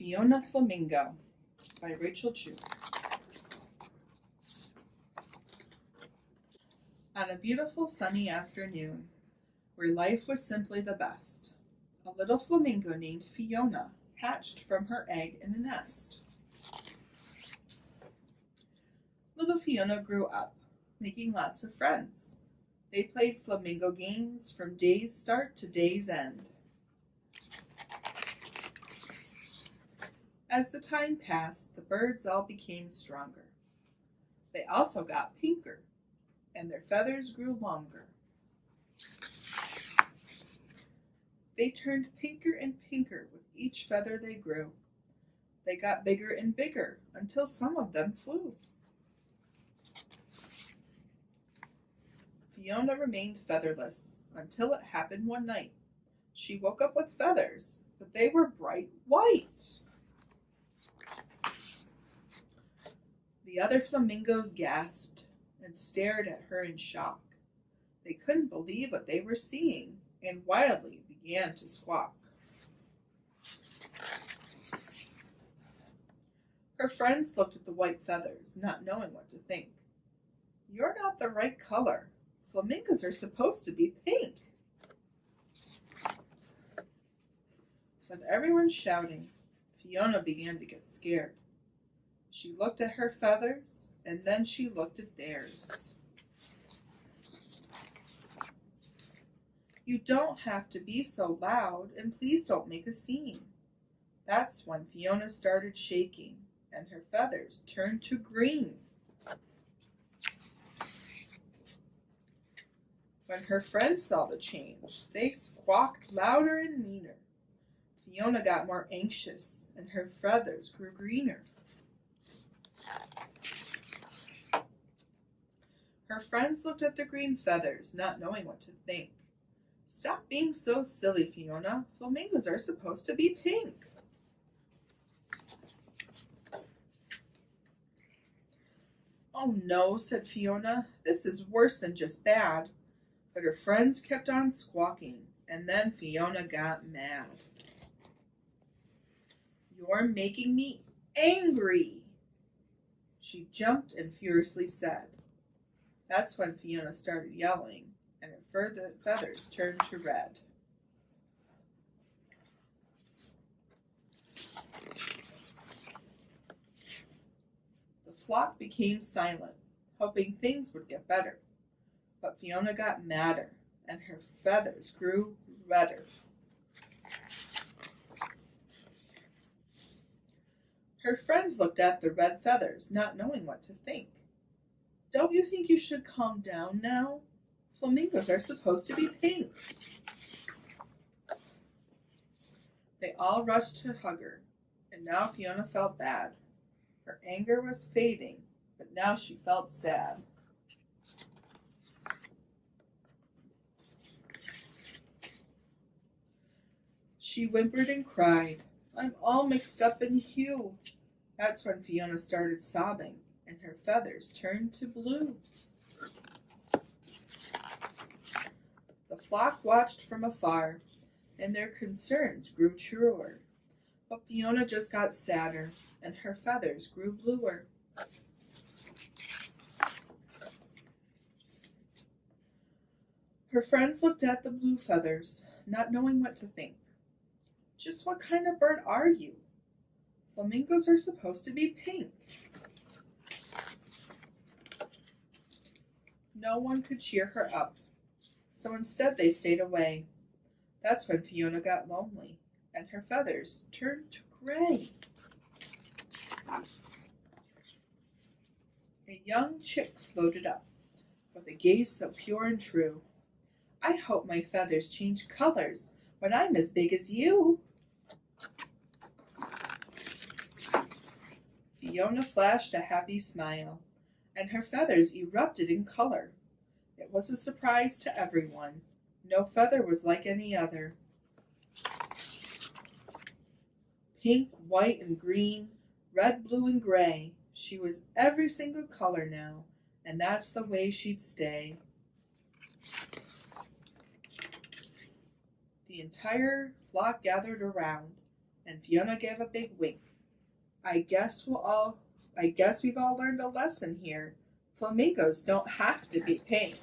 Fiona Flamingo by Rachel Chu. On a beautiful sunny afternoon, where life was simply the best, a little flamingo named Fiona hatched from her egg in a nest. Little Fiona grew up, making lots of friends. They played flamingo games from day's start to day's end. As the time passed, the birds all became stronger. They also got pinker, and their feathers grew longer. They turned pinker and pinker with each feather they grew. They got bigger and bigger until some of them flew. Fiona remained featherless until it happened one night. She woke up with feathers, but they were bright white. The other flamingos gasped and stared at her in shock. They couldn't believe what they were seeing and wildly began to squawk. Her friends looked at the white feathers, not knowing what to think. "You're not the right color. Flamingos are supposed to be pink." With everyone shouting, Fiona began to get scared. She looked at her feathers, and then she looked at theirs. "You don't have to be so loud, and please don't make a scene." That's when Fiona started shaking, and her feathers turned to green. When her friends saw the change, they squawked louder and meaner. Fiona got more anxious, and her feathers grew greener. Her friends looked at the green feathers, not knowing what to think. "Stop being so silly, Fiona. Flamingos are supposed to be pink." "Oh no," said Fiona. "This is worse than just bad." But her friends kept on squawking, and then Fiona got mad. "You're making me angry," she jumped and furiously said. That's when Fiona started yelling, and her feathers turned to red. The flock became silent, hoping things would get better. But Fiona got madder, and her feathers grew redder. Her friends looked at the red feathers, not knowing what to think. "Don't you think you should calm down now? Flamingos are supposed to be pink." They all rushed to hug her, and now Fiona felt bad. Her anger was fading, but now she felt sad. She whimpered and cried, "I'm all mixed up in hue." That's when Fiona started sobbing, and her feathers turned to blue. The flock watched from afar, and their concerns grew truer. But Fiona just got sadder, and her feathers grew bluer. Her friends looked at the blue feathers, not knowing what to think. "Just what kind of bird are you? Flamingos are supposed to be pink." No one could cheer her up, so instead they stayed away. That's when Fiona got lonely, and her feathers turned to gray. A young chick floated up, with a gaze so pure and true. "I hope my feathers change colors when I'm as big as you." Fiona flashed a happy smile, and her feathers erupted in color. It was a surprise to everyone. No feather was like any other. Pink, white, and green, red, blue, and gray. She was every single color now, and that's the way she'd stay. The entire flock gathered around, And Fiona gave a big wink. I guess we've all learned a lesson here. Flamingos don't have to be pink.